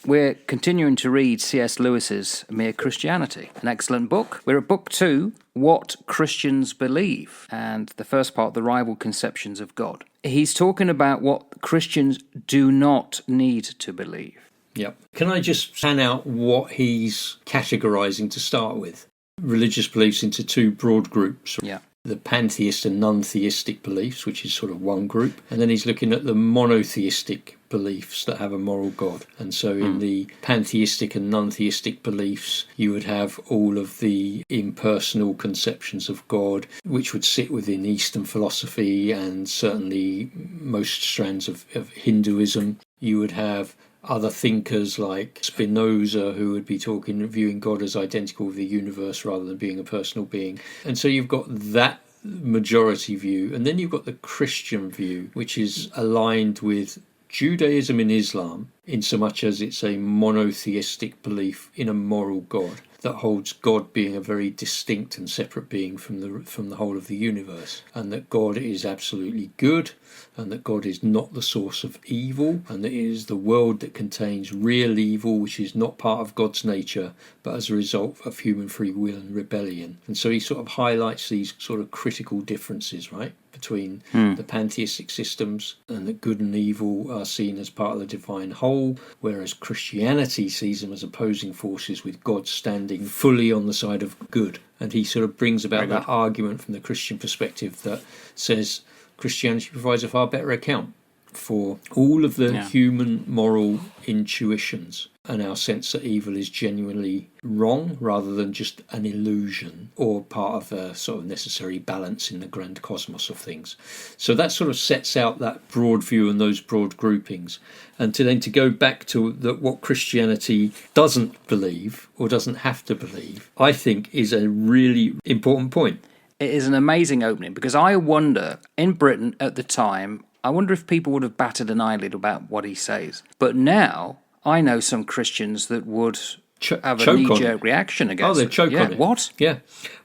We're continuing to read C.S. Lewis's Mere Christianity, an excellent book. We're at book 2, What Christians Believe, and the first part, The Rival Conceptions of God. He's talking about what Christians do not need to believe. Yep. Can I just pan out what he's categorizing to start with? Religious beliefs into two broad groups. Yeah. The pantheist and non-theistic beliefs, which is sort of one group. And then he's looking at the monotheistic beliefs that have a moral God. And so in the pantheistic and non-theistic beliefs, you would have all of the impersonal conceptions of God, which would sit within Eastern philosophy and certainly most strands of Hinduism. You would have other thinkers like Spinoza, who would be viewing God as identical with the universe rather than being a personal being. And so you've got that majority view, and then you've got the Christian view, which is aligned with Judaism and Islam, in so much as it's a monotheistic belief in a moral God that holds God being a very distinct and separate being from the whole of the universe, and that God is absolutely good, and that God is not the source of evil, and that it is the world that contains real evil, which is not part of God's nature, but as a result of human free will and rebellion. And so he sort of highlights these sort of critical differences, right, between the pantheistic systems, and that good and evil are seen as part of the divine whole, whereas Christianity sees them as opposing forces, with God standing fully on the side of good. And he sort of brings about that argument from the Christian perspective that says Christianity provides a far better account for all of the human moral intuitions and our sense that evil is genuinely wrong rather than just an illusion or part of a sort of necessary balance in the grand cosmos of things. So that sort of sets out that broad view and those broad groupings. And to go back to what Christianity doesn't believe or doesn't have to believe, I think is a really important point. It is an amazing opening, because I wonder, in Britain at the time, I wonder if people would have batted an eyelid about what he says. But now, I know some Christians that would have a knee-jerk reaction against it. Oh, they choke on it. What? Yeah.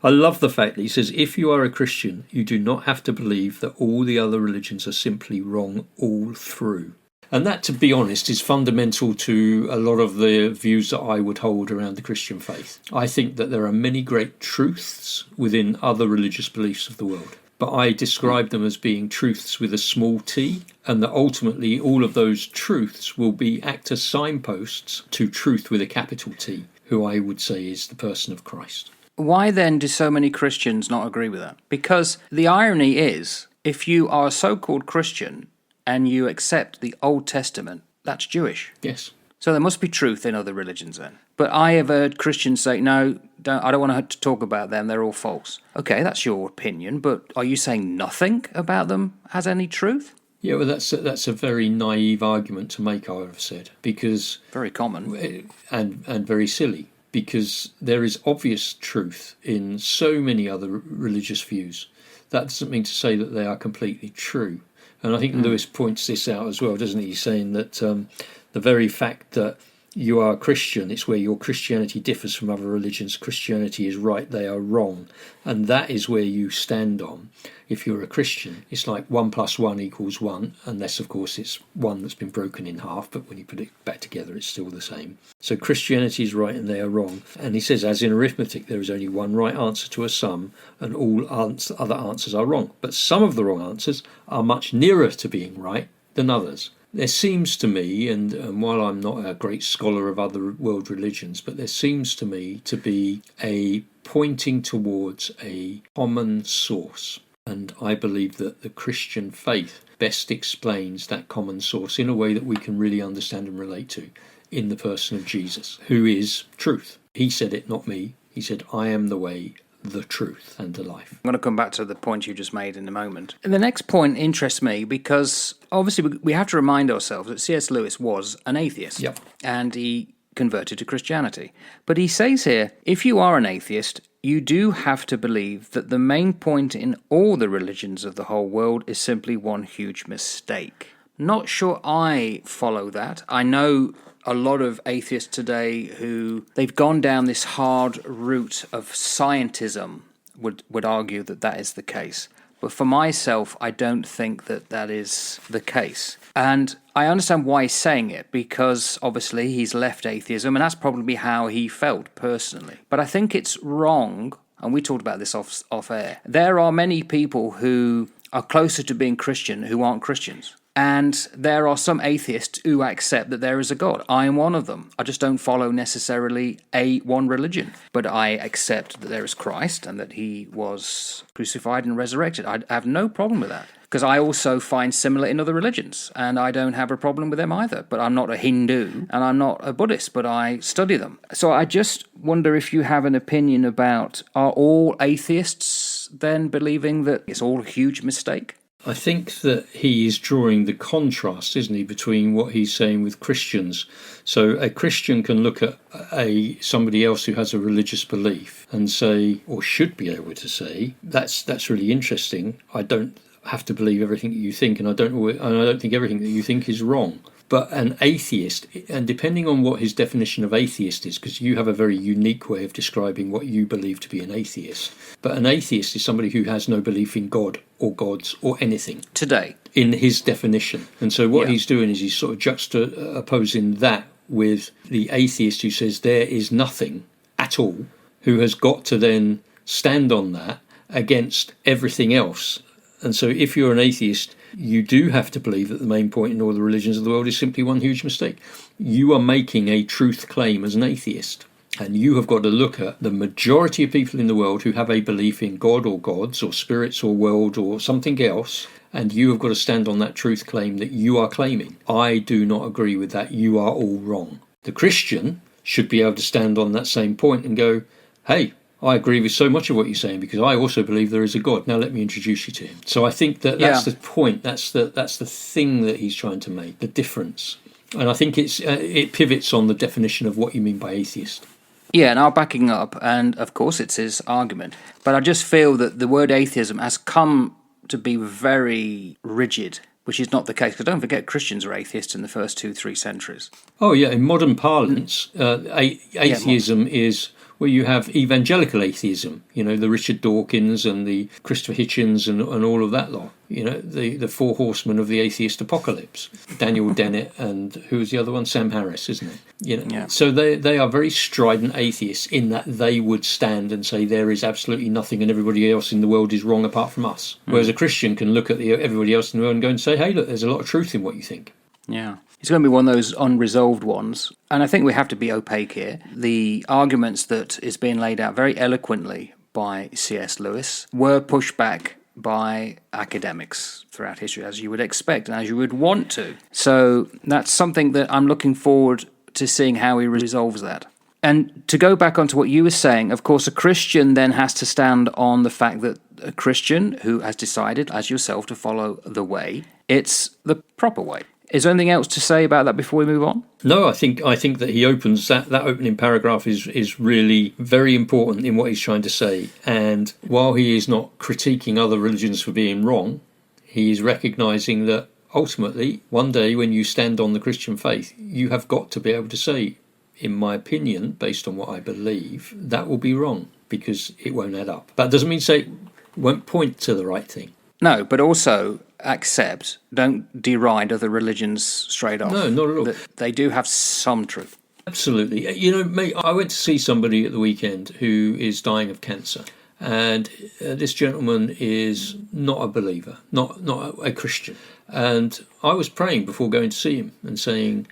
I love the fact that he says, if you are a Christian, you do not have to believe that all the other religions are simply wrong all through. And that, to be honest, is fundamental to a lot of the views that I would hold around the Christian faith. I think that there are many great truths within other religious beliefs of the world, but I describe them as being truths with a small t, and that ultimately all of those truths will act as signposts to truth with a capital T, who I would say is the person of Christ. Why then do so many Christians not agree with that? Because the irony is, if you are a so-called Christian and you accept the Old Testament, that's Jewish. Yes. So there must be truth in other religions then. But I have heard Christians say, no, I don't want to talk about them, they're all false. Okay, that's your opinion, but are you saying nothing about them has any truth? Yeah, well, that's a very naive argument to make, I would have said, because... Very common. And very silly, because there is obvious truth in so many other religious views. That doesn't mean to say that they are completely true. And I think Lewis points this out as well, doesn't he? He's saying that the very fact that you are a Christian, it's where your Christianity differs from other religions. Christianity is right, they are wrong. And that is where you stand on. If you're a Christian, it's like 1 + 1 = 1, unless, of course, it's one that's been broken in half, but when you put it back together, it's still the same. So Christianity is right and they are wrong. And he says, as in arithmetic, there is only one right answer to a sum, and all other answers are wrong. But some of the wrong answers are much nearer to being right than others. There seems to me, and while I'm not a great scholar of other world religions, but there seems to me to be a pointing towards a common source. And I believe that the Christian faith best explains that common source in a way that we can really understand and relate to, in the person of Jesus, who is truth. He said it, not me. He said, I am the way, the truth, and the life. I'm going to come back to the point you just made in a moment. And the next point interests me because obviously we have to remind ourselves that C.S. Lewis was an atheist. Yep. And he converted to Christianity. But he says here, if you are an atheist, you do have to believe that the main point in all the religions of the whole world is simply one huge mistake. Not sure I follow that. I know a lot of atheists today who they've gone down this hard route of scientism would argue that is the case. But for myself, I don't think that that is the case. And I understand why he's saying it, because obviously he's left atheism, and that's probably how he felt personally. But I think it's wrong, and we talked about this off air. There are many people who are closer to being Christian who aren't Christians. And there are some atheists who accept that there is a God. I am one of them. I just don't follow necessarily one religion. But I accept that there is Christ and that he was crucified and resurrected. I have no problem with that, because I also find similar in other religions, and I don't have a problem with them either. But I'm not a Hindu and I'm not a Buddhist, but I study them. So I just wonder if you have an opinion about, are all atheists then believing that it's all a huge mistake? I think that he is drawing the contrast, isn't he, between what he's saying with Christians. So a Christian can look at somebody else who has a religious belief and say, or should be able to say, that's really interesting. I don't have to believe everything that you think, and I don't think everything that you think is wrong. But an atheist, and depending on what his definition of atheist is, because you have a very unique way of describing what you believe to be an atheist, but an atheist is somebody who has no belief in God or gods or anything. Today. In his definition. And so what he's doing is he's sort of juxtaposing that with the atheist who says there is nothing at all, who has got to then stand on that against everything else. And so if you're an atheist, you do have to believe that the main point in all the religions of the world is simply one huge mistake. You are making a truth claim as an atheist. And you have got to look at the majority of people in the world who have a belief in God or gods or spirits or world or something else, and you have got to stand on that truth claim that you are claiming. I do not agree with that. You are all wrong. The Christian should be able to stand on that same point and go, hey, I agree with so much of what you're saying because I also believe there is a God. Now let me introduce you to him. So I think that's the point. That's the thing that he's trying to make, the difference. And I think it pivots on the definition of what you mean by atheist. Yeah, now backing up, and of course it's his argument, but I just feel that the word atheism has come to be very rigid, which is not the case, because don't forget Christians were atheists in the first 2-3 centuries. Oh yeah, in modern parlance, atheism is... Well, you have evangelical atheism, the Richard Dawkins and the Christopher Hitchens and all of that lot, the four horsemen of the atheist apocalypse, Daniel Dennett and who's the other one? Sam Harris, isn't it? Yeah. So they are very strident atheists in that they would stand and say there is absolutely nothing and everybody else in the world is wrong apart from us. Whereas a Christian can look at everybody else in the world and go and say, hey, look, there's a lot of truth in what you think. Yeah. It's going to be one of those unresolved ones. And I think we have to be opaque here. The arguments that is being laid out very eloquently by C.S. Lewis were pushed back by academics throughout history, as you would expect and as you would want to. So that's something that I'm looking forward to seeing how he resolves that. And to go back onto what you were saying, of course, a Christian then has to stand on the fact that a Christian who has decided, as yourself, to follow the way, it's the proper way. Is there anything else to say about that before we move on? No, I think that he opens that opening paragraph is really very important in what he's trying to say. And while he is not critiquing other religions for being wrong, he is recognising that ultimately, one day when you stand on the Christian faith, you have got to be able to say, in my opinion, based on what I believe, that will be wrong because it won't add up. That doesn't mean say it won't point to the right thing. No, but also accept, don't deride other religions straight off. No, not at all. That they do have some truth. Absolutely. Mate, I went to see somebody at the weekend who is dying of cancer. And this gentleman is not a believer, not a Christian. And I was praying before going to see him and saying,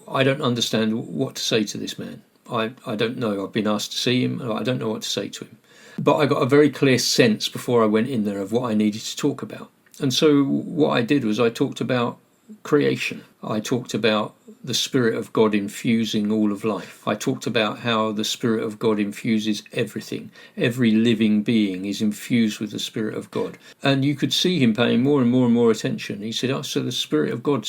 I don't understand what to say to this man. I don't know. I've been asked to see him. I don't know what to say to him. But I got a very clear sense before I went in there of what I needed to talk about. And so what I did was I talked about creation. I talked about the Spirit of God infusing all of life. I talked about how the Spirit of God infuses everything. Every living being is infused with the Spirit of God. And you could see him paying more and more and more attention. He said, so the Spirit of God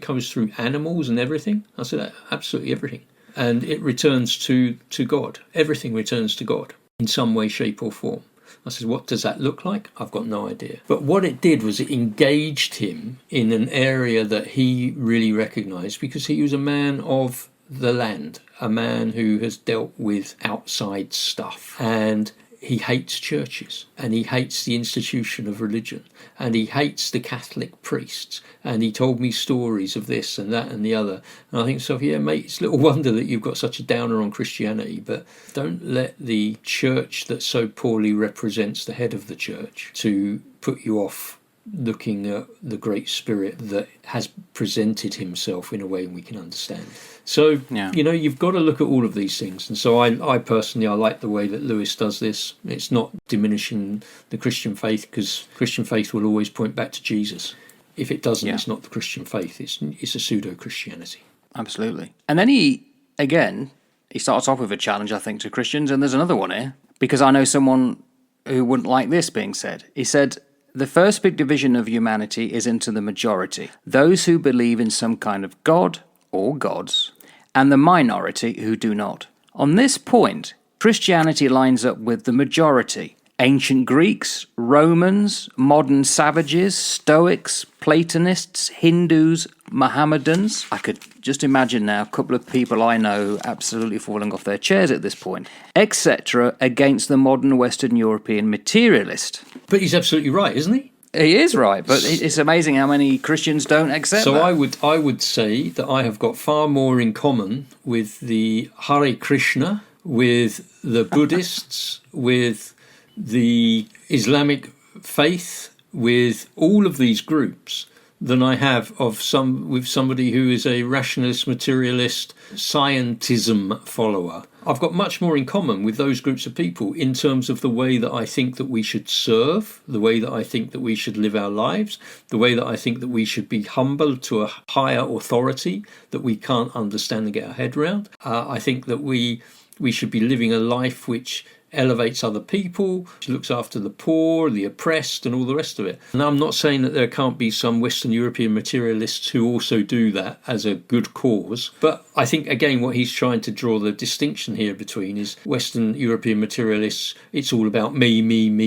comes through animals and everything? I said, absolutely everything. And it returns to God. Everything returns to God in some way, shape or form. I said, what does that look like? I've got no idea. But what it did was it engaged him in an area that he really recognised because he was a man of the land, a man who has dealt with outside stuff. And he hates churches, and he hates the institution of religion, and he hates the Catholic priests, and he told me stories of this and that and the other. And I think to myself, yeah, mate, it's little wonder that you've got such a downer on Christianity, but don't let the church that so poorly represents the head of the church to put you off looking at the Great Spirit that has presented himself in a way we can understand. So, you've got to look at all of these things. And so I personally, I like the way that Lewis does this. It's not diminishing the Christian faith, because Christian faith will always point back to Jesus. If it doesn't, it's not the Christian faith. It's a pseudo-Christianity. Absolutely. And then he starts off with a challenge, I think, to Christians. And there's another one here, because I know someone who wouldn't like this being said. He said, the first big division of humanity is into the majority, those who believe in some kind of God or gods, and the minority who do not. On this point, Christianity lines up with the majority. Ancient Greeks, Romans, modern savages, Stoics, Platonists, Hindus, Mohammedans. I could just imagine now a couple of people I know absolutely falling off their chairs at this point, etc., against the modern Western European materialist. But he's absolutely right, isn't he? He is right, but it's amazing how many Christians don't accept that. So I would say that I have got far more in common with the Hare Krishna, with the Buddhists, with the Islamic faith, with all of these groups than I have with somebody who is a rationalist, materialist, scientism follower. I've got much more in common with those groups of people in terms of the way that I think that we should serve, the way that I think that we should live our lives, the way that I think that we should be humble to a higher authority that we can't understand and get our head around. I think that we should be living a life which elevates other people, which looks after the poor, the oppressed, and all the rest of it. And I'm not saying that there can't be some Western European materialists who also do that as a good cause. But I think, again, what he's trying to draw the distinction here between is Western European materialists, it's all about me-centred,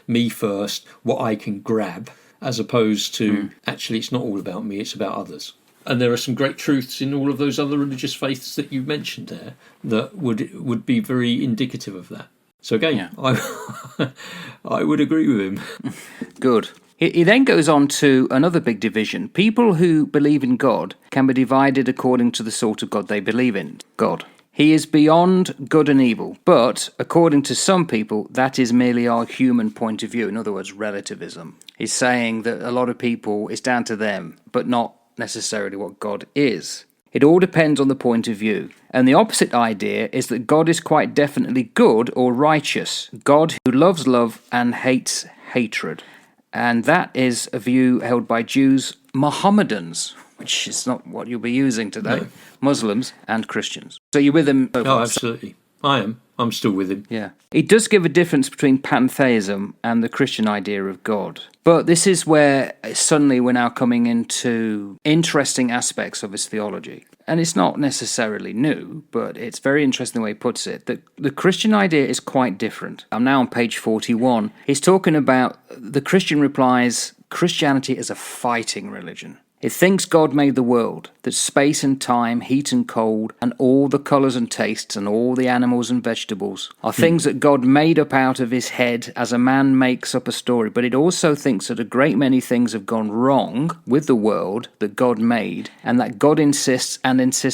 me first, what I can grab, as opposed to, actually, it's not all about me, it's about others. And there are some great truths in all of those other religious faiths that you mentioned there that would be very indicative of that. So again, I would agree with him. Good. He then goes on to another big division. People who believe in God can be divided according to the sort of God they believe in. God. He is beyond good and evil, but according to some people, that is merely our human point of view. In other words, relativism. He's saying that a lot of people, it's down to them, but not necessarily what God is. It all depends on the point of view. And the opposite idea is that God is quite definitely good or righteous. God who loves love and hates hatred. And that is a view held by Jews, Mohammedans, which is not what you'll be using today, Muslims and Christians. So you're with him? Oh, absolutely. I am. I'm still with him. Yeah. He does give a difference between pantheism and the Christian idea of God. But this is where suddenly we're now coming into interesting aspects of his theology. And it's not necessarily new, but it's very interesting the way he puts it. That the Christian idea is quite different. I'm now on page 41. He's talking about the Christian replies, Christianity is a fighting religion. It thinks God made the world, that space and time, heat and cold, and all the colours and tastes, and all the animals and vegetables are things that God made up out of his head as a man makes up a story. But it also thinks that a great many things have gone wrong with the world that God made, and that God insists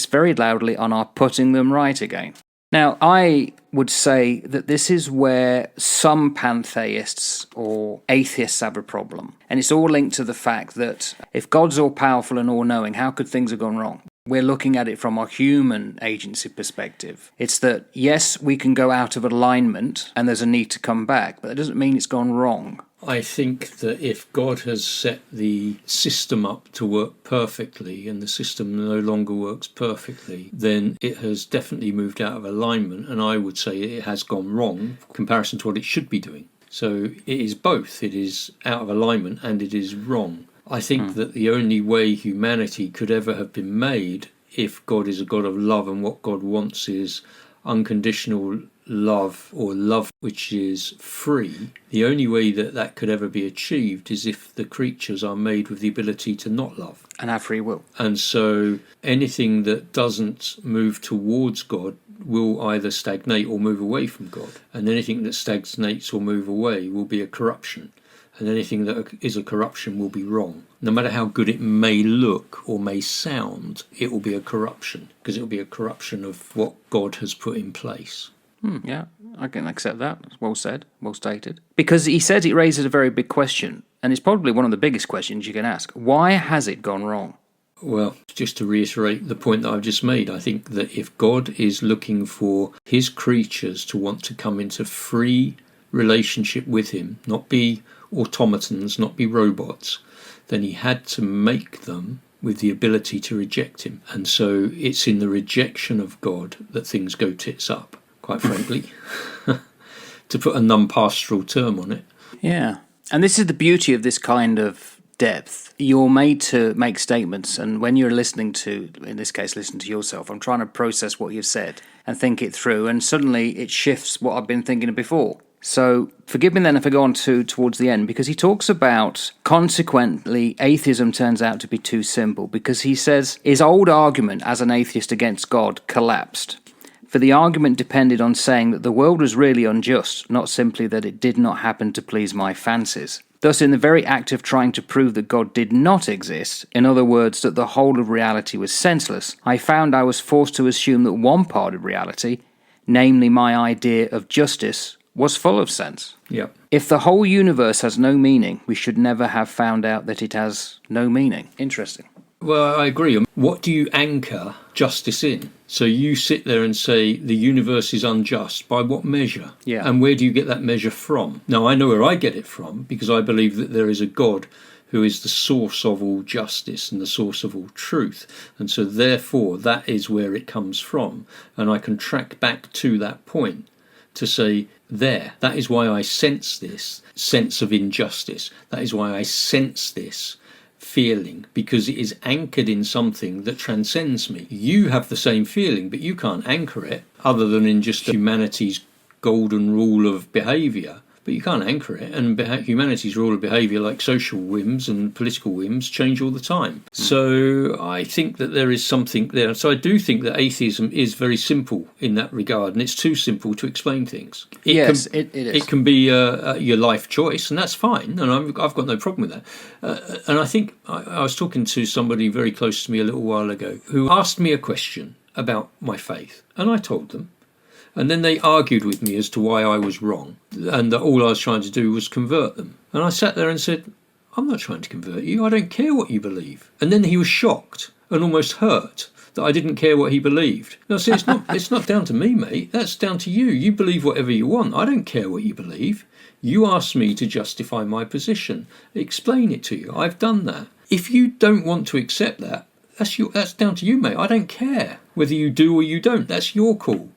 very loudly on our putting them right again. Now, I would say that this is where some pantheists or atheists have a problem. And it's all linked to the fact that if God's all-powerful and all-knowing, how could things have gone wrong? We're looking at it from a human agency perspective. It's that, yes, we can go out of alignment and there's a need to come back, but that doesn't mean it's gone wrong. I think that if God has set the system up to work perfectly and the system no longer works perfectly, then it has definitely moved out of alignment, and I would say it has gone wrong in comparison to what it should be doing. So it is both. It is out of alignment and it is wrong. I think that the only way humanity could ever have been made, if God is a God of love and what God wants is unconditional love, or love which is free, the only way that that could ever be achieved is if the creatures are made with the ability to not love. And have free will. And so anything that doesn't move towards God will either stagnate or move away from God. And anything that stagnates or move away will be a corruption. And anything that is a corruption will be wrong. No matter how good it may look or may sound, it will be a corruption, because it will be a corruption of what God has put in place. Yeah, I can accept that. Well said, well stated. Because he says it raises a very big question, and it's probably one of the biggest questions you can ask. Why has it gone wrong? Well, just to reiterate the point that I've just made, I think that if God is looking for his creatures to want to come into free relationship with him, not be automatons, not be robots, then he had to make them with the ability to reject him. And so it's in the rejection of God that things go tits up, quite frankly, to put a non-pastoral term on it. Yeah. And this is the beauty of this kind of depth. You're made to make statements, and when you're listening to, in this case, listen to yourself, I'm trying to process what you've said and think it through, and suddenly it shifts what I've been thinking of before. So forgive me then if I go on towards the end, because he talks about, consequently, atheism turns out to be too simple, because he says his old argument as an atheist against God collapsed. For the argument depended on saying that the world was really unjust, not simply that it did not happen to please my fancies. Thus, in the very act of trying to prove that God did not exist, in other words, that the whole of reality was senseless, I found I was forced to assume that one part of reality, namely my idea of justice, was full of sense. Yeah. If the whole universe has no meaning, we should never have found out that it has no meaning. Interesting. Well, I agree. What do you anchor justice in? So you sit there and say the universe is unjust. By what measure? Yeah. And where do you get that measure from? Now, I know where I get it from, because I believe that there is a God who is the source of all justice and the source of all truth. And so therefore, that is where it comes from. And I can track back to that point to say, that is why I sense this sense of injustice. That is why I sense this feeling, because it is anchored in something that transcends me. You have the same feeling, but you can't anchor it other than in just humanity's golden rule of behaviour. But you can't anchor it, and humanity's rule of behaviour, like social whims and political whims, change all the time. So I think that there is something there. So I do think that atheism is very simple in that regard, and it's too simple to explain things. It is. It can be your life choice, and that's fine, and I've got no problem with that. And I think I was talking to somebody very close to me a little while ago who asked me a question about my faith, and I told them. And then they argued with me as to why I was wrong, and that all I was trying to do was convert them. And I sat there and said, I'm not trying to convert you. I don't care what you believe. And then he was shocked and almost hurt that I didn't care what he believed. Now, see, it's not down to me, mate. That's down to you. You believe whatever you want. I don't care what you believe. You asked me to justify my position, explain it to you. I've done that. If you don't want to accept that, that's down to you, mate. I don't care whether you do or you don't. That's your call.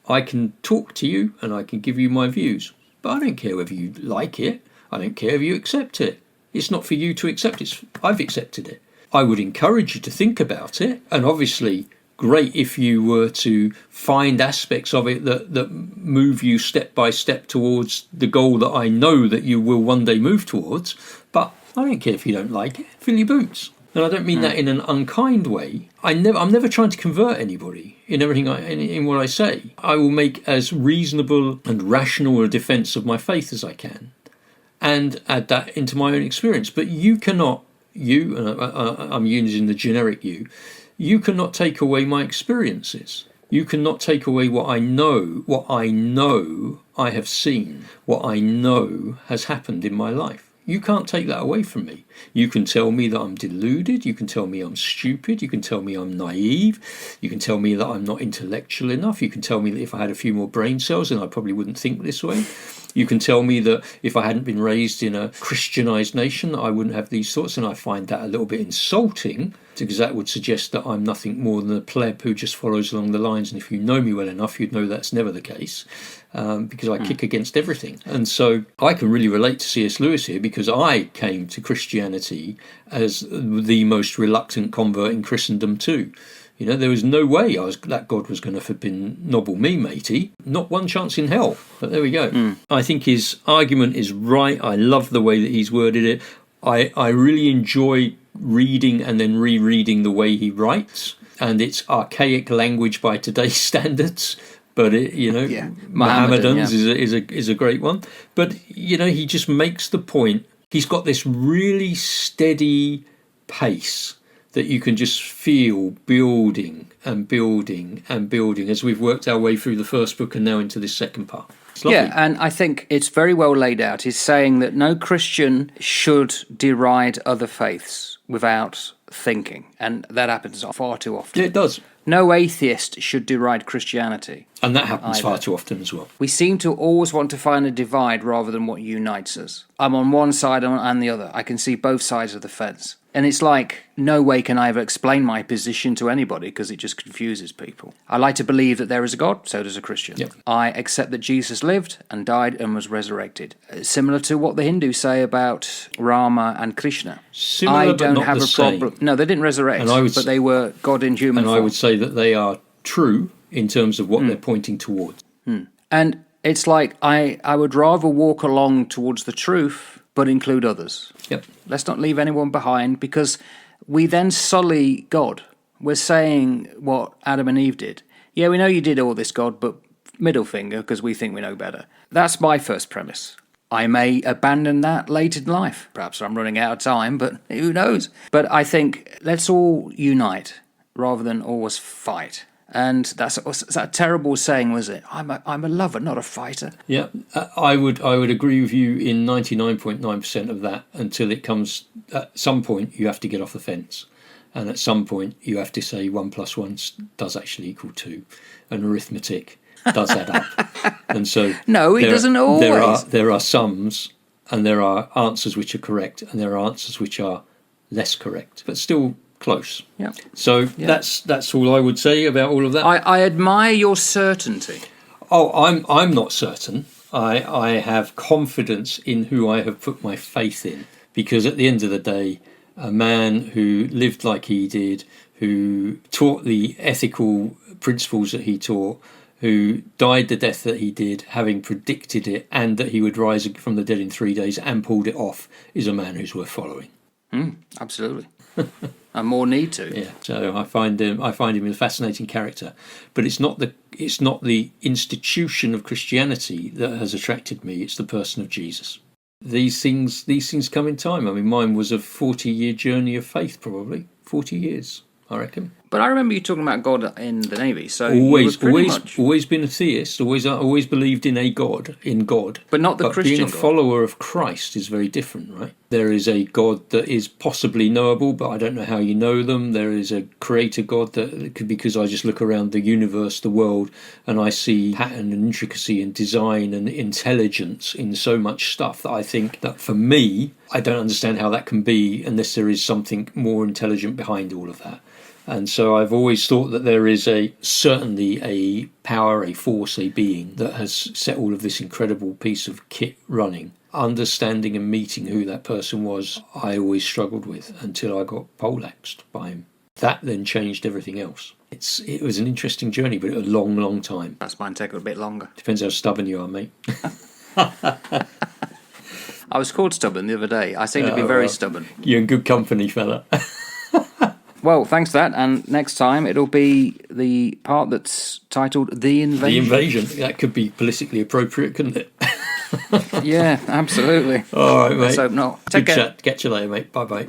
I can talk to you and I can give you my views, but I don't care whether you like it. I don't care if you accept it. It's not for you to accept it. I've accepted it. I would encourage you to think about it, and obviously great if you were to find aspects of it that move you step by step towards the goal that I know that you will one day move towards, but I don't care if you don't like it. Fill your boots. And I don't mean that in an unkind way. I'm never trying to convert anybody in everything in what I say. I will make as reasonable and rational a defence of my faith as I can, and add that into my own experience. But you cannot, and I'm using the generic you cannot take away my experiences. You cannot take away what I know I have seen, what I know has happened in my life. You can't take that away from me. You can tell me that I'm deluded. You can tell me I'm stupid. You can tell me I'm naive. You can tell me that I'm not intellectual enough. You can tell me that if I had a few more brain cells, then I probably wouldn't think this way. You can tell me that if I hadn't been raised in a Christianized nation, I wouldn't have these thoughts. And I find that a little bit insulting, because that would suggest that I'm nothing more than a pleb who just follows along the lines. And if you know me well enough, you'd know that's never the case. Because I kick against everything. And so I can really relate to C.S. Lewis here, because I came to Christianity as the most reluctant convert in Christendom too. You know, there was no way that God was going to flipping nobble me, matey. Not one chance in hell. But there we go. I think his argument is right. I love the way that he's worded it. I really enjoy reading and then rereading the way he writes. and it's archaic language by today's standards. But Mohammedans is a great one. But he just makes the point. He's got this really steady pace that you can just feel building and building and building as we've worked our way through the first book and now into this second part. Yeah, and I think it's very well laid out. He's saying that no Christian should deride other faiths without thinking, and that happens far too often. Yeah, it does. No atheist should deride Christianity. And that happens far too often as well. We seem to always want to find a divide rather than what unites us. I'm on one side and the other. I can see both sides of the fence. And it's like, no way can I ever explain my position to anybody because it just confuses people. I like to believe that there is a God, so does a Christian. Yep. I accept that Jesus lived and died and was resurrected. Similar to what the Hindus say about Rama and Krishna. Similar, I but don't not have the a problem. same. No, they didn't resurrect, but they were God in human form. And I would say that they are true in terms of what they're pointing towards. And it's like, I would rather walk along towards the truth, but include others. Yep. Let's not leave anyone behind, because we then sully God. We're saying what Adam and Eve did. Yeah, we know you did all this, God, but middle finger, because we think we know better. That's my first premise. I may abandon that late in life. Perhaps I'm running out of time, but who knows? But I think let's all unite rather than always fight. And that's a terrible saying, was it? I'm a lover, not a fighter. Yeah, I would agree with you in 99.9% of that, until it comes at some point you have to get off the fence, and at some point you have to say 1 + 1 does actually equal 2, and arithmetic does add up. And so no, it doesn't always. There are sums, and there are answers which are correct, and there are answers which are less correct, but still close. Yeah. So that's all I would say about all of that. I admire your certainty. Oh, I'm not certain. I have confidence in who I have put my faith in, because at the end of the day, a man who lived like he did, who taught the ethical principles that he taught, who died the death that he did, having predicted it, and that he would rise from the dead in 3 days and pulled it off, is a man who's worth following. Absolutely. And more need to. Yeah. So I find him a fascinating character, but it's not the institution of Christianity that has attracted me. It's the person of Jesus. These things come in time. I mean, mine was a 40-year journey of faith, probably 40 years, I reckon. But I remember you talking about God in the Navy, so always been a theist. Always believed in God, but not the Christian. Being a follower of Christ is very different, right? There is a God that is possibly knowable, but I don't know how you know them. There is a creator God that could, because I just look around the universe, the world, and I see pattern and intricacy and design and intelligence in so much stuff that I think that for me, I don't understand how that can be unless there is something more intelligent behind all of that. And so I've always thought that there is certainly a power, a force, a being that has set all of this incredible piece of kit running. Understanding and meeting who that person was, I always struggled with until I got poleaxed by him. That then changed everything else. It was an interesting journey, but a long, long time. That's mine take a bit longer. Depends how stubborn you are, mate. I was called stubborn the other day. I seem to be very stubborn. You're in good company, fella. Well, thanks for that. And next time it'll be the part that's titled The Invasion. The Invasion. That could be politically appropriate, couldn't it? Yeah, absolutely. All right, mate. Let's hope not. Take care. Good chat. Catch you later, mate. Bye-bye.